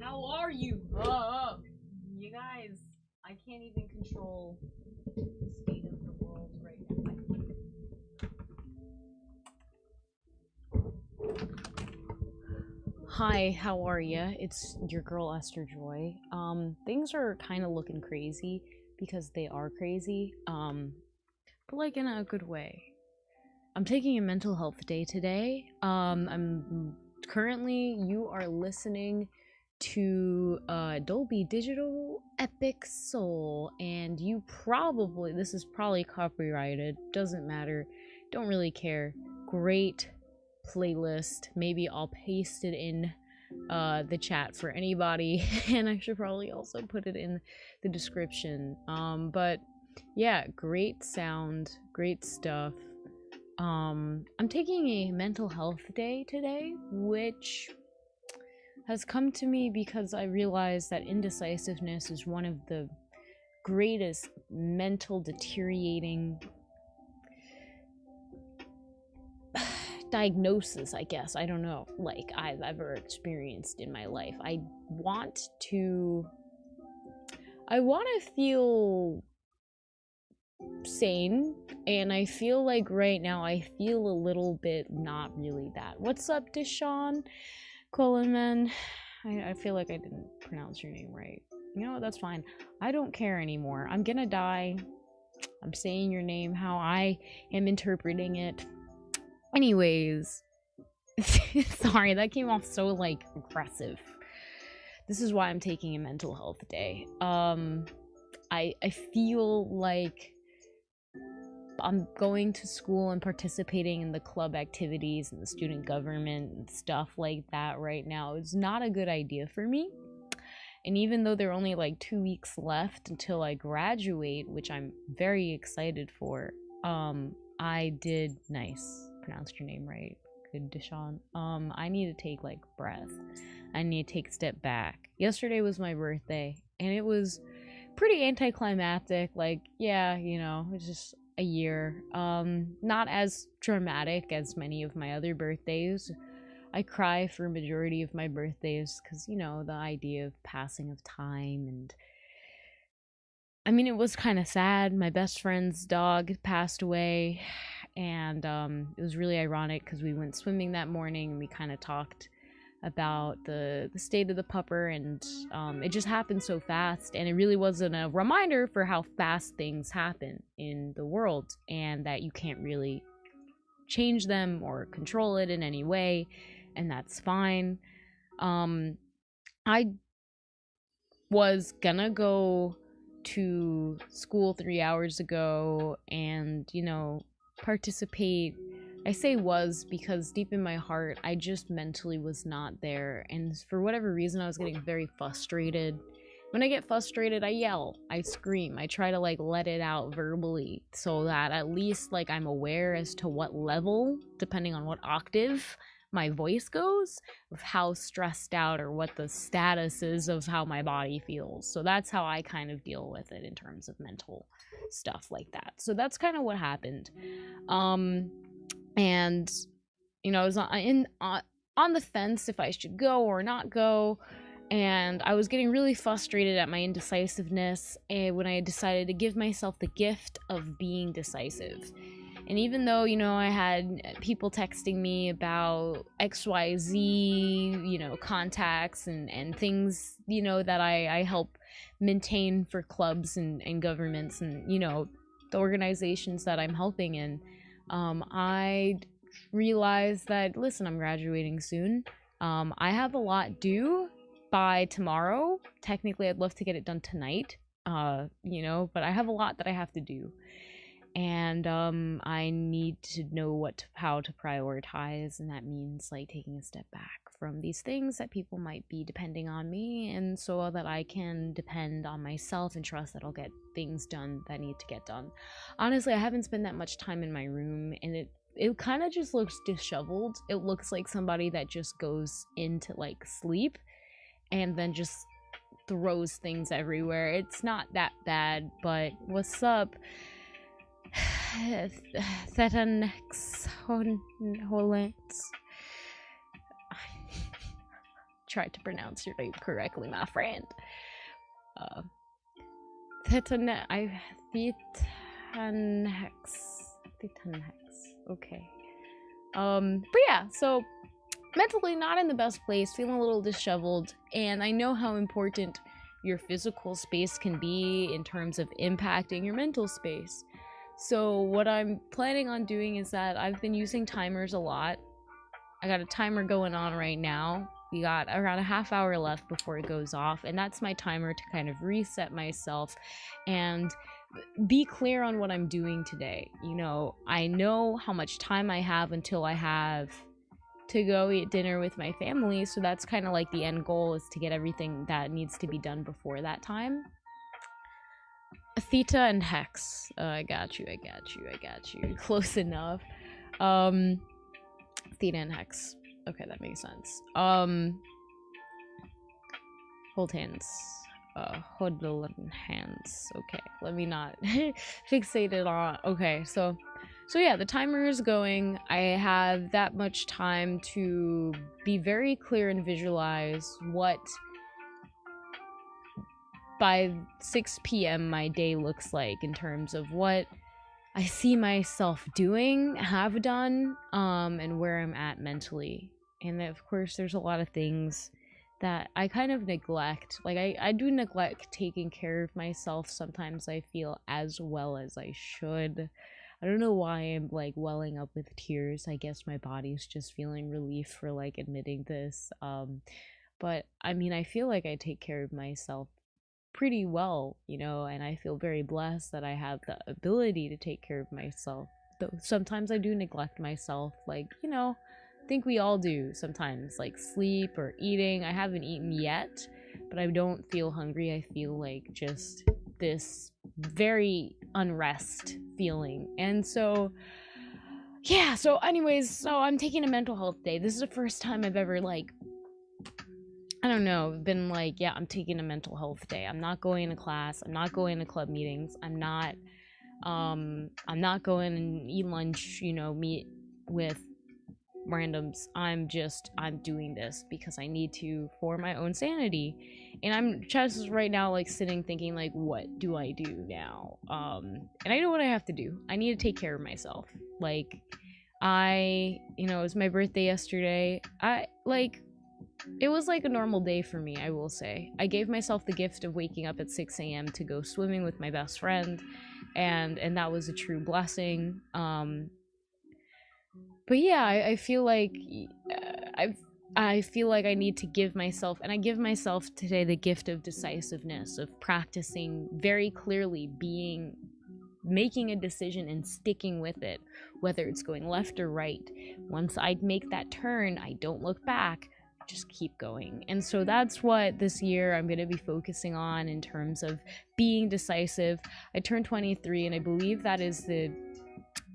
How are you? You guys, I can't even control the state of the world right now. Hi, how are ya? It's your girl Esther Joy. Things are kind of looking crazy because they are crazy. But like in a good way. I'm taking a mental health day today. I'm currently, you are listening to Dolby Digital Epic Soul, and you probably, this is probably copyrighted, doesn't matter, don't really care. Great playlist. Maybe I'll paste it in the chat for anybody, and I should probably also put it in the description. But yeah, great sound, great stuff. I'm taking a mental health day today, which has come to me because I realized that indecisiveness is one of the greatest mental deteriorating diagnosis, I guess, I don't know, like I've ever experienced in my life. I want to feel sane, and I feel like right now I feel a little bit not really that. What's up, Deshaun Coleman? I feel like I didn't pronounce your name right. You know what, that's fine. I don't care anymore. I'm gonna die. I'm saying your name how I am interpreting it. Anyways, sorry, that came off so like aggressive. This is why I'm taking a mental health day. I feel like I'm going to school and participating in the club activities and the student government and stuff like that right now. It's not a good idea for me. And even though there are only like 2 weeks left until I graduate, which I'm very excited for, I did, nice, pronounced your name right, good, Deshaun. I need to take like breath. I need to take a step back. Yesterday was my birthday, and it was pretty anticlimactic. Like, yeah, you know, it's just a year. Not as dramatic as many of my other birthdays. I cry for a majority of my birthdays because, you know, the idea of passing of time, and I mean, it was kind of sad. My best friend's dog passed away, and it was really ironic because we went swimming that morning and we kind of talked about the state of the pupper, and it just happened so fast, and it really wasn't a reminder for how fast things happen in the world, and that you can't really change them or control it in any way, and that's fine. I was gonna go to school 3 hours ago and, you know, participate. I say was because deep in my heart, I just mentally was not there. And for whatever reason, I was getting very frustrated. When I get frustrated, I yell, I scream, I try to like let it out verbally so that at least like I'm aware as to what level, depending on what octave my voice goes, of how stressed out or what the status is of how my body feels. So that's how I kind of deal with it in terms of mental stuff like that. So that's kind of what happened. And you know, I was on the fence if I should go or not go, and I was getting really frustrated at my indecisiveness, and when I decided to give myself the gift of being decisive. And even though, you know, I had people texting me about XYZ, you know, contacts and things, you know, that I help maintain for clubs and governments and, you know, the organizations that I'm helping in, I realized that, listen, I'm graduating soon. I have a lot due by tomorrow. Technically, I'd love to get it done tonight, you know, but I have a lot that I have to do. And I need to know how to prioritize, and that means like taking a step back from these things that people might be depending on me, and so that I can depend on myself and trust that I'll get things done that need to get done. Honestly, I haven't spent that much time in my room, and it kind of just looks disheveled. It looks like somebody that just goes into like sleep and then just throws things everywhere. It's not that bad, but what's up? Thetanex Hollands. tried to pronounce your name correctly, my friend. Thetanhex. Okay. But yeah, so mentally not in the best place, feeling a little disheveled, and I know how important your physical space can be in terms of impacting your mental space. So what I'm planning on doing is that I've been using timers a lot. I got a timer going on right now. We got around a half hour left before it goes off, and that's my timer to kind of reset myself and be clear on what I'm doing today. You know, I know how much time I have until I have to go eat dinner with my family, so that's kind of like the end goal, is to get everything that needs to be done before that time. Theta and Hex. I got you. Close enough. Theta and Hex. Okay, that makes sense. Hold hands. Hold hands. Okay, let me not fixate it on. Okay, so yeah, the timer is going. I have that much time to be very clear and visualize what by 6 p.m. my day looks like in terms of what I see myself doing, have done, and where I'm at mentally. And of course, there's a lot of things that I kind of neglect. Like, I do neglect taking care of myself sometimes, I feel, as well as I should. I don't know why I'm, like, welling up with tears. I guess my body's just feeling relief for, like, admitting this. But, I mean, I feel like I take care of myself pretty well, you know, and I feel very blessed that I have the ability to take care of myself. Though sometimes I do neglect myself, like, you know, I think we all do sometimes, like sleep or eating. I haven't eaten yet, but I don't feel hungry. I feel like just this very unrest feeling. And so, yeah, so anyways, so I'm taking a mental health day. This is the first time I've ever, like, I don't know, been like, yeah, I'm taking a mental health day. I'm not going to class. I'm not going to club meetings. I'm not going and eat lunch, you know, meet with randoms. I'm doing this because I need to, for my own sanity. And I'm just right now, like, sitting thinking, like, what do I do now? And I know what I have to do. I need to take care of myself. Like, you know, it was my birthday yesterday. It was like a normal day for me, I will say. I gave myself the gift of waking up at 6 a.m. to go swimming with my best friend, and that was a true blessing. But yeah, I feel like I feel like I need to give myself, and I give myself today the gift of decisiveness, of practicing very clearly, making a decision and sticking with it, whether it's going left or right. Once I make that turn, I don't look back. Just keep going. And so that's what this year I'm going to be focusing on in terms of being decisive. I turned 23, and I believe that is the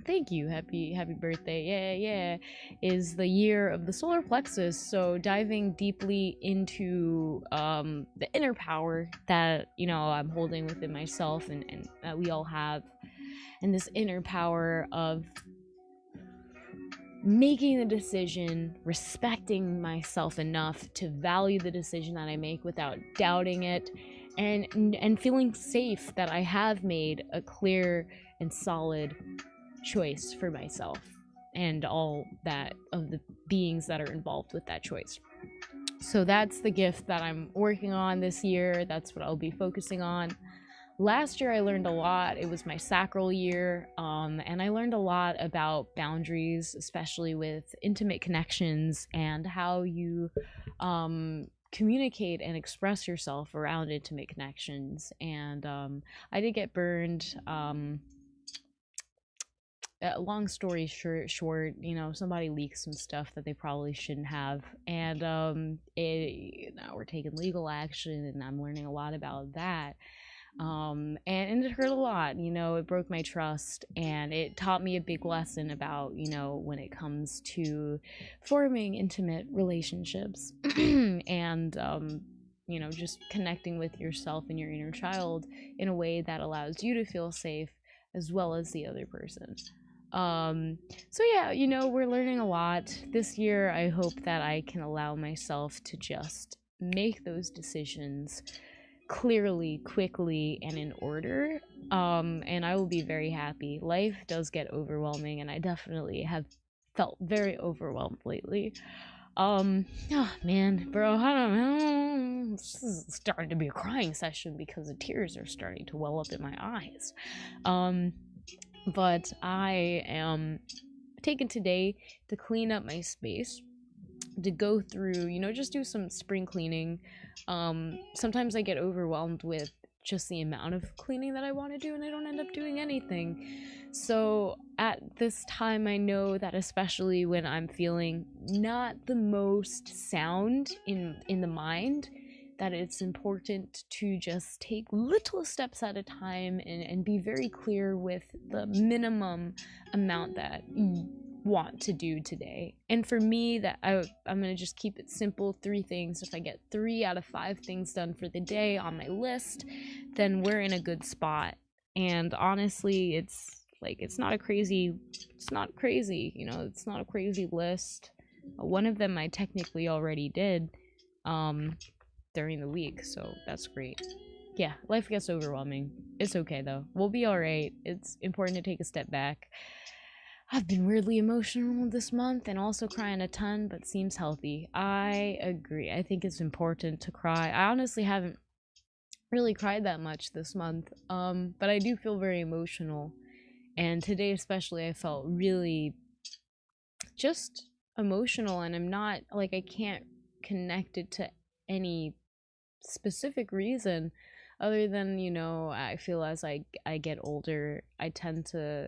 thank you, happy birthday, yeah, is the year of the solar plexus. So diving deeply into the inner power that, you know, I'm holding within myself, and that we all have, and this inner power of making the decision, respecting myself enough to value the decision that I make without doubting it, and feeling safe that I have made a clear and solid choice for myself and all that of the beings that are involved with that choice. So that's the gift that I'm working on this year. That's what I'll be focusing on. Last year I learned a lot. It was my sacral year, and I learned a lot about boundaries, especially with intimate connections and how you communicate and express yourself around intimate connections. And I did get burned. Long story short, you know, somebody leaked some stuff that they probably shouldn't have, and now we're taking legal action, and I'm learning a lot about that. And it hurt a lot, you know. It broke my trust, and it taught me a big lesson about, you know, when it comes to forming intimate relationships and you know, just connecting with yourself and your inner child in a way that allows you to feel safe as well as the other person. So yeah, we're learning a lot this year. I hope that I can allow myself to just make those decisions clearly, quickly, and in order. And I will be very happy. Life does get overwhelming, and I definitely have felt very overwhelmed lately. Oh man, bro, I don't know. This is starting to be a crying session because the tears are starting to well up in my eyes. But I am taking today to clean up my space, to go through, just do some spring cleaning. Sometimes I get overwhelmed with just the amount of cleaning that I want to do, and I don't end up doing anything. So at this time, I know that especially when I'm feeling not the most sound in the mind, that it's important to just take little steps at a time and be very clear with the minimum amount that you want to do today. And for me, that I'm gonna just keep it simple. 3 things. If I get 3 out of 5 things done for the day on my list, then we're in a good spot. And honestly, it's not crazy, it's not a crazy list. One of them I technically already did during the week, so that's great. Yeah, life gets overwhelming. It's okay though. We'll be alright. It's important to take a step back. I've been weirdly emotional this month and also crying a ton, but seems healthy. I agree. I think it's important to cry. I honestly haven't really cried that much this month, but I do feel very emotional. And today especially, I felt really just emotional, and I'm not, I can't connect it to any specific reason other than, I feel as I get older, I tend to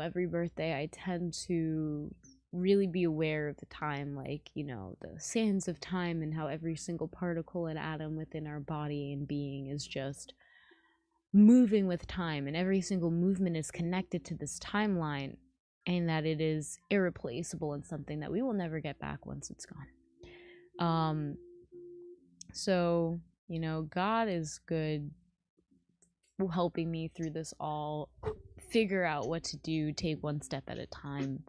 every birthday I tend to really be aware of the time, the sands of time, and how every single particle and atom within our body and being is just moving with time, and every single movement is connected to this timeline, and that it is irreplaceable and something that we will never get back once it's gone. So, God is good, helping me through this all, figure out what to do, take one step at a time.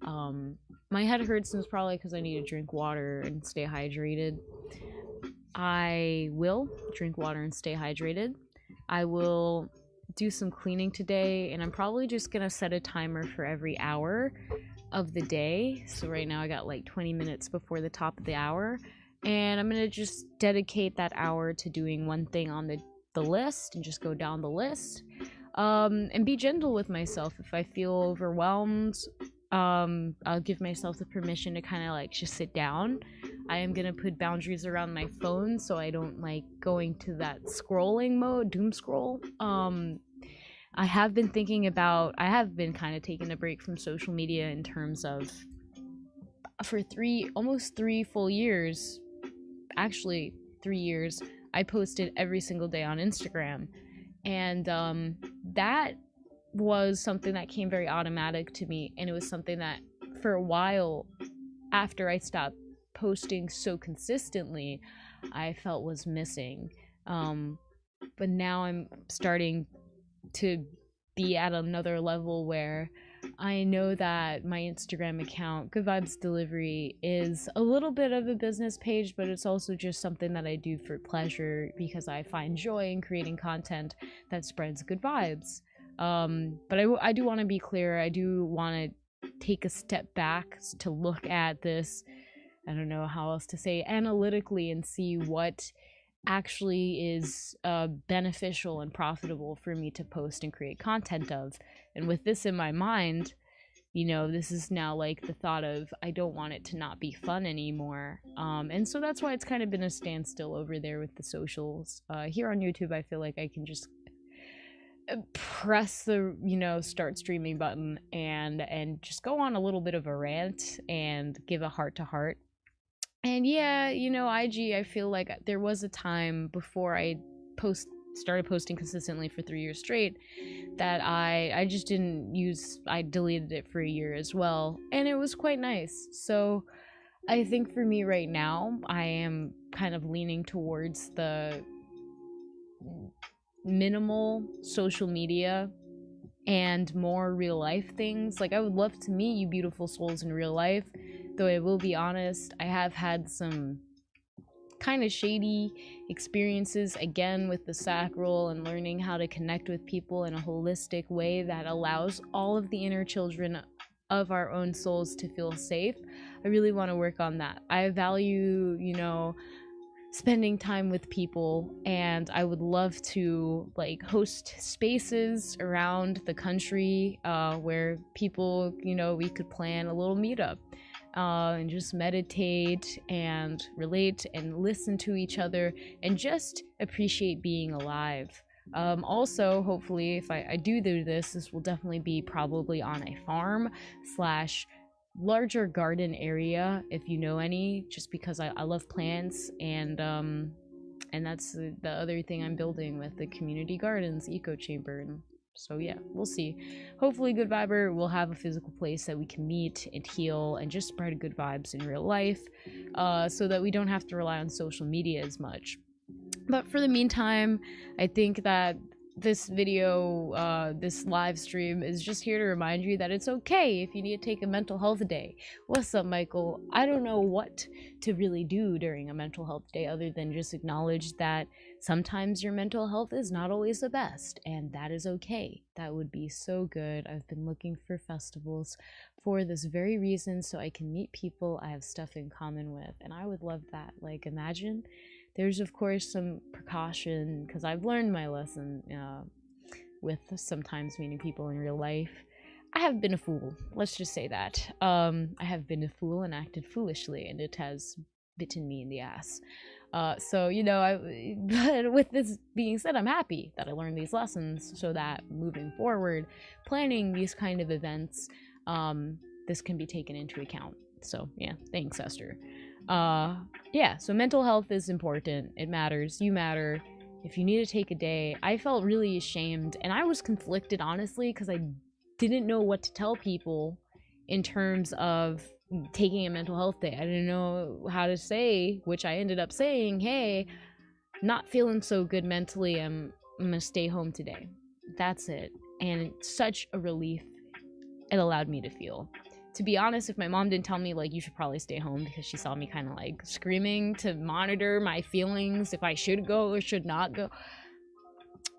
My head hurts, and it's probably because I need to drink water and stay hydrated. I will drink water and stay hydrated. I will do some cleaning today, and I'm probably just gonna set a timer for every hour of the day. So right now I got 20 minutes before the top of the hour, and I'm gonna just dedicate that hour to doing one thing on the list and just go down the list, and be gentle with myself. If I feel overwhelmed, I'll give myself the permission to kind of just sit down. I am gonna put boundaries around my phone so I don't like going to that scrolling mode, doom scroll. I have been kind of taking a break from social media in terms of, for almost 3 full years, actually 3 years, I posted every single day on Instagram, and that was something that came very automatic to me, and it was something that for a while after I stopped posting so consistently, I felt was missing. But now I'm starting to be at another level where I know that my Instagram account, Good Vibes Delivery, is a little bit of a business page, but it's also just something that I do for pleasure because I find joy in creating content that spreads good vibes. But I do want to be clear. I do want to take a step back to look at this, I don't know how else to say, analytically, and see what actually is beneficial and profitable for me to post and create content of. And with this in my mind, this is now the thought of, I don't want it to not be fun anymore. And so that's why it's kind of been a standstill over there with the socials. Here on YouTube, I feel like I can just press the start streaming button and just go on a little bit of a rant and give a heart to heart. And yeah, IG, I feel like there was a time before I started posting consistently for 3 years straight that I just didn't use. I deleted it for a year as well, and it was quite nice. So I think for me right now, I am kind of leaning towards the minimal social media and more real life things. Like, I would love to meet you beautiful souls in real life, though I will be honest, I have had some kind of shady experiences again with the sacral and learning how to connect with people in a holistic way that allows all of the inner children of our own souls to feel safe. I really want to work on that. I value, you know, spending time with people, and I would love to like host spaces around the country where people, you know, we could plan a little meetup and just meditate and relate and listen to each other and just appreciate being alive. Also, hopefully, if I do this, this will definitely be probably on a farm slash larger garden area, if you know any, just because I love plants, and that's the other thing I'm building with the community gardens eco chamber. And so yeah, we'll see. Hopefully Good Viber will have a physical place that we can meet and heal and just spread good vibes in real life, so that we don't have to rely on social media as much. But for the meantime, I think that this video, this live stream is just here to remind you that it's okay if you need to take a mental health day. What's up, Michael? I don't know what to really do during a mental health day other than just acknowledge that sometimes your mental health is not always the best, and that is okay. That would be so good. I've been looking for festivals for this very reason, so I can meet people I have stuff in common with, and I would love that. Like, imagine. There's, of course, some precaution, because I've learned my lesson with sometimes meeting people in real life. I have been a fool. Let's just say that. I have been a fool and acted foolishly, and it has bitten me in the ass. So, you know, but with this being said, I'm happy that I learned these lessons so that moving forward, planning these kind of events, this can be taken into account. So, yeah, thanks, Esther. Yeah, so mental health is important. It matters. You matter. If you need to take a day, I felt really ashamed, and I was conflicted, honestly, because I didn't know what to tell people in terms of taking a mental health day. I didn't know how to say, which I ended up saying, hey, not feeling so good mentally, I'm gonna stay home today. That's it. And it's such a relief it allowed me to feel. To be honest, if my mom didn't tell me, like, you should probably stay home because she saw me kind of, like, screaming to monitor my feelings, if I should go or should not go.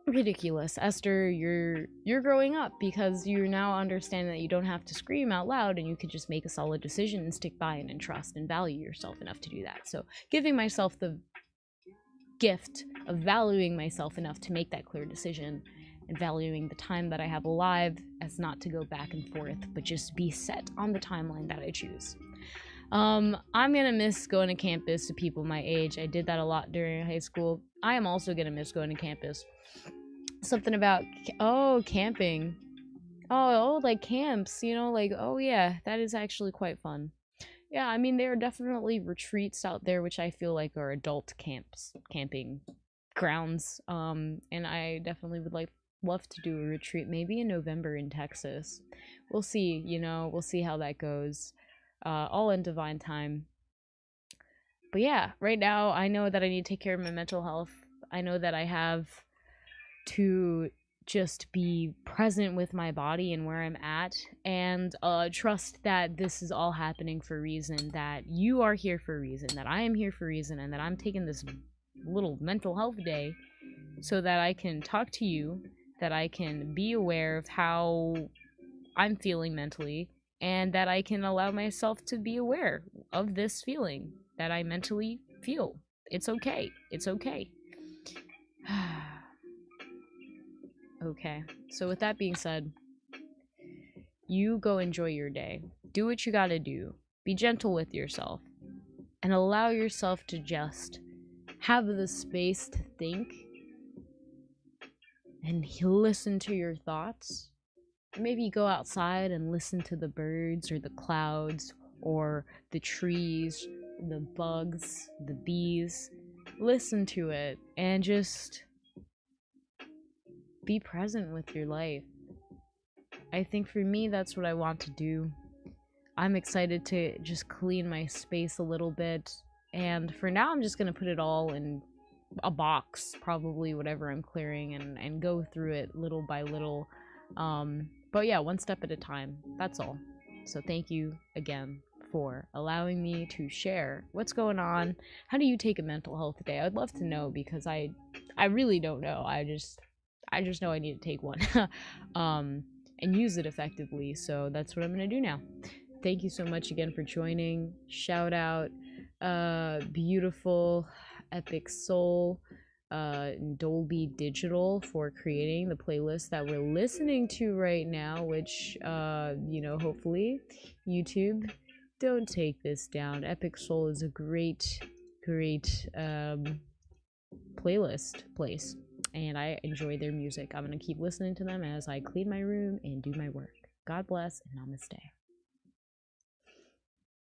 Ridiculous. Esther, you're growing up because you now understand that you don't have to scream out loud and you can just make a solid decision and stick by it and trust and value yourself enough to do that. So giving myself the gift of valuing myself enough to make that clear decision and valuing the time that I have alive as not to go back and forth, but just be set on the timeline that I choose. I'm gonna miss going to campus to people my age. I did that a lot during high school. I am also gonna miss going to campus. Something about, camping. Oh, like camps, you know, like, oh yeah, that is actually quite fun. Yeah, I mean, there are definitely retreats out there, which I feel like are adult camping grounds. And I definitely would love to do a retreat maybe in November in Texas. We'll see, you know, we'll see how that goes. All in divine time. But yeah, right now I know that I need to take care of my mental health. I know that I have to just be present with my body and where I'm at, and trust that this is all happening for a reason, that you are here for a reason, that I am here for a reason, and that I'm taking this little mental health day so that I can talk to you, that I can be aware of how I'm feeling mentally, and that I can allow myself to be aware of this feeling that I mentally feel. It's okay. It's okay. Okay, so with that being said, you go enjoy your day. Do what you gotta do. Be gentle with yourself. And allow yourself to just have the space to think and listen to your thoughts. Maybe go outside and listen to the birds or the clouds or the trees, the bugs, the bees. Listen to it and just be present with your life. I think for me, that's what I want to do. I'm excited to just clean my space a little bit. And for now, I'm just going to put it all in a box, probably whatever I'm clearing, and go through it little by little. But yeah, one step at a time. That's all. So thank you again for allowing me to share what's going on. How do you take a mental health day? I would love to know, because I really don't know. I just know I need to take one. And use it effectively. So that's what I'm going to do now. Thank you so much again for joining. Shout out beautiful Epic Soul, Dolby Digital, for creating the playlist that we're listening to right now, which hopefully YouTube don't take this down. Epic Soul is a great playlist place, and I enjoy their music. I'm gonna keep listening to them as I clean my room and do my work. God bless and namaste.